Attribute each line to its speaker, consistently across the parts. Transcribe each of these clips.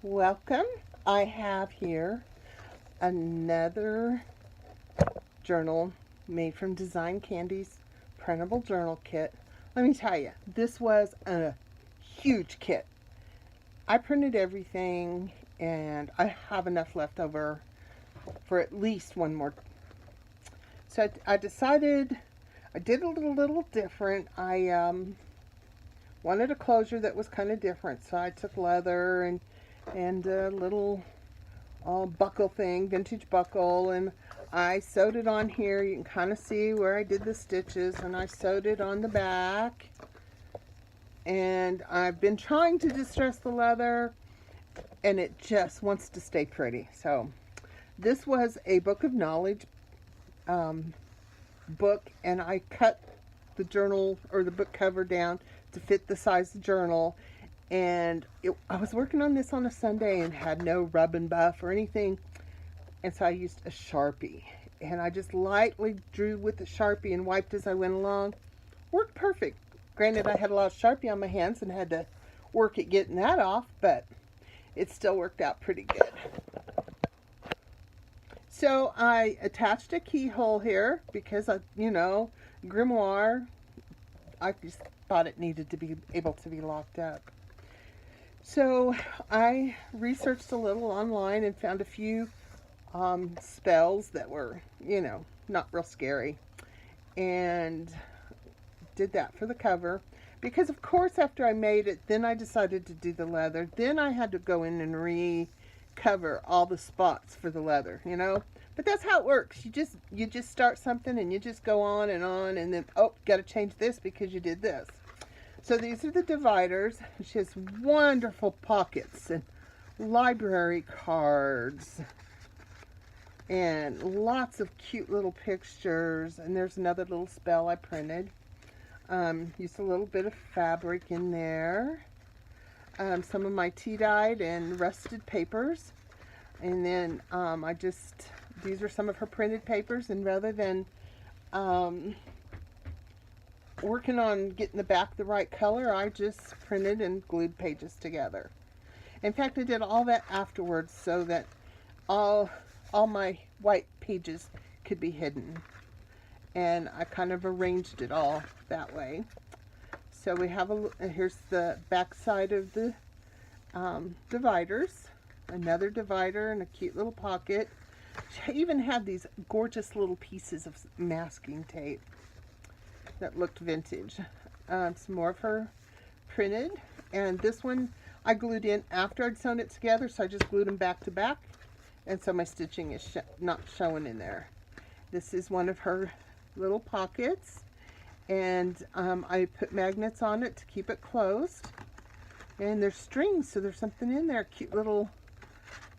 Speaker 1: Welcome. I have here another journal made from Design Candy's printable journal kit. Let me tell you, this was a huge kit. I printed everything and I have enough left over for at least one more. So I decided I did a little different. I wanted a closure that was kind of different, so I took leather and a little buckle thing, vintage buckle, and I sewed it on here. You can kind of see where I did the stitches, and I sewed it on the back. And I've been trying to distress the leather, and it just wants to stay pretty. So this was a book of knowledge book, and I cut the journal or the book cover down to fit the size of the journal. And I was working on this on a Sunday and had no rub and buff or anything, and so I used a Sharpie, and I just lightly drew with the Sharpie and wiped as I went along. Worked perfect. Granted, I had a lot of Sharpie on my hands and had to work at getting that off, but it still worked out pretty good. So I attached a keyhole here because Grimoire, I just thought it needed to be able to be locked up. So I researched a little online and found a few spells that were, not real scary, and did that for the cover. Because of course after I made it, then I decided to do the leather. Then I had to go in and recover all the spots for the leather, But that's how it works. You just start something and you just go on, and then, oh, got to change this because you did this. So these are the dividers. She has wonderful pockets and library cards and lots of cute little pictures. And there's another little spell I printed. Used a little bit of fabric in there. Some of my tea-dyed and rusted papers. And then these are some of her printed papers. And rather than working on getting the back the right color, I just printed and glued pages together. In fact, I did all that afterwards so that all my white pages could be hidden, and I kind of arranged it all that way. So we have here's the back side of the dividers, another divider and a cute little pocket. She even had these gorgeous little pieces of masking tape that looked vintage. Some more of her printed, and this one I glued in after I'd sewn it together, so I just glued them back to back, and so my stitching is not showing in there. This is one of her little pockets, and I put magnets on it to keep it closed, and there's strings, so there's something in there. Cute little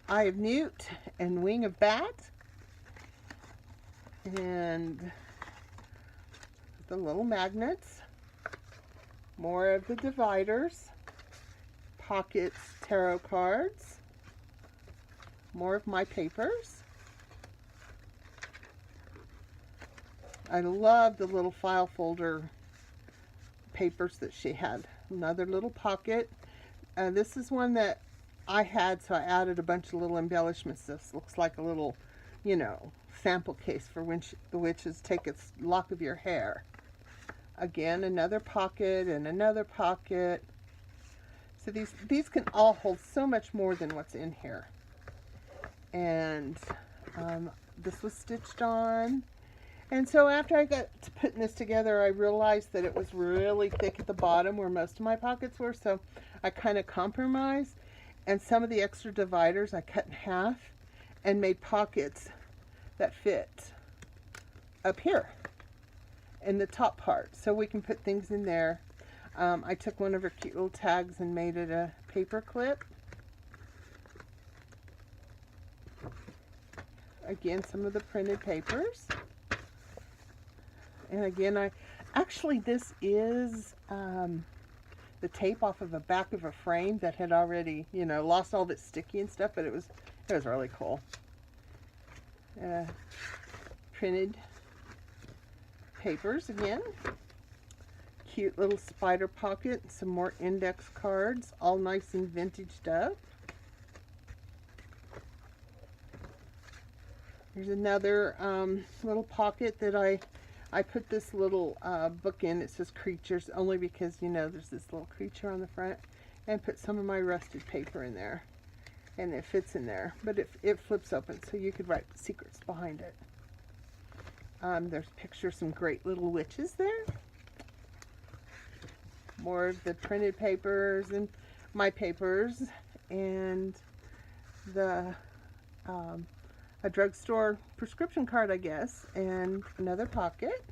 Speaker 1: eye of newt and wing of bat, and the little magnets, more of the dividers, pockets, tarot cards, more of my papers. I love the little file folder papers that she had. Another little pocket. This is one that I had, so I added a bunch of little embellishments. This looks like a little, sample case for when the witches take a lock of your hair. Again, another pocket and another pocket. So these can all hold so much more than what's in here. And this was stitched on. And so after I got to putting this together, I realized that it was really thick at the bottom where most of my pockets were. So I kind of compromised. And some of the extra dividers I cut in half and made pockets that fit up here in the top part, so we can put things in there. I took one of her cute little tags and made it a paper clip. Again, some of the printed papers. And again, this is the tape off of the back of a frame that had already, lost all of its sticky and stuff, but it was really cool. Printed papers again. Cute little spider pocket, some more index cards, all nice and vintaged up. Here's another little pocket that I put this little book in. It says creatures only because, you know, there's this little creature on the front. And put some of my rusted paper in there. And it fits in there. But it flips open so you could write secrets behind it. There's pictures of some great little witches there. More of the printed papers and my papers. And the a drugstore prescription card, I guess. And another pocket.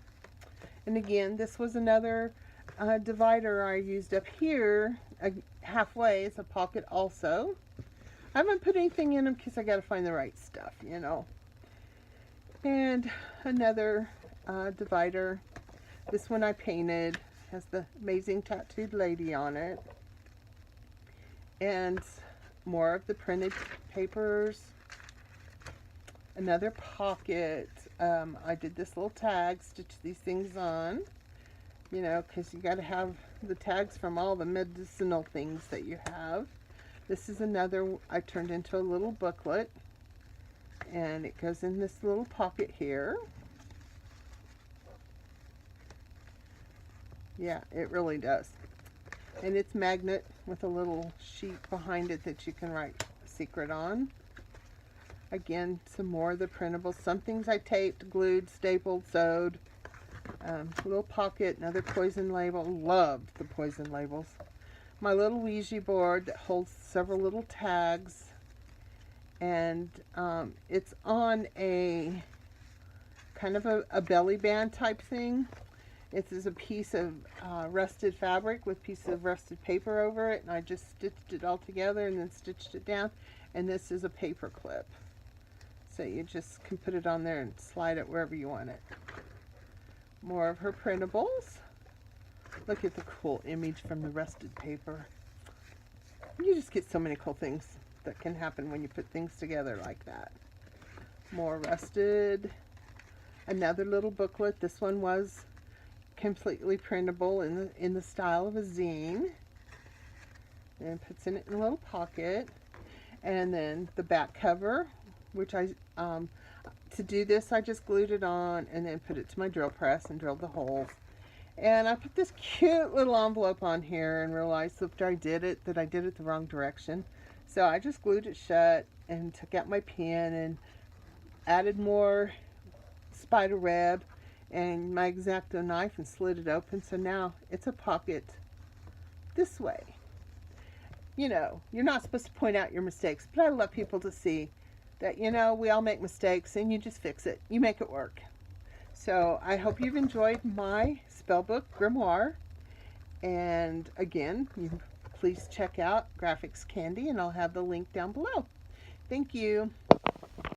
Speaker 1: And again, this was another divider I used up here. Halfway as a pocket also. I haven't put anything in them because I got to find the right stuff, you know. And another divider. This one I painted. Has the amazing tattooed lady on it. And more of the printed papers. Another pocket. I did this little tag, stitched these things on. You know, because you got to have the tags from all the medicinal things that you have. This is another I turned into a little booklet. And it goes in this little pocket here. Yeah, it really does. And it's magnet with a little sheet behind it that you can write a secret on. Again, some more of the printables. Some things I taped, glued, stapled, sewed. Little pocket, another poison label. Loved the poison labels. My little Ouija board that holds several little tags. And it's on a kind of a belly band type thing. It is a piece of rusted fabric with pieces of rusted paper over it. And I just stitched it all together and then stitched it down. And this is a paper clip. So you just can put it on there and slide it wherever you want it. More of her printables. Look at the cool image from the rusted paper. You just get so many cool things that can happen when you put things together like that. More rusted. Another little booklet. This one was completely printable in the style of a zine. And puts in it in a little pocket. And then the back cover, which to do this, I just glued it on and then put it to my drill press and drilled the holes. And I put this cute little envelope on here and realized after I did it that I did it the wrong direction. So I just glued it shut and took out my pen and added more spider web and my X-Acto knife and slid it open. So now it's a pocket this way. You know, you're not supposed to point out your mistakes, but I love people to see that, you know, we all make mistakes and you just fix it. You make it work. So I hope you've enjoyed my Spellbook Grimoire. And again, please check out Graphics Candy and I'll have the link down below. Thank you.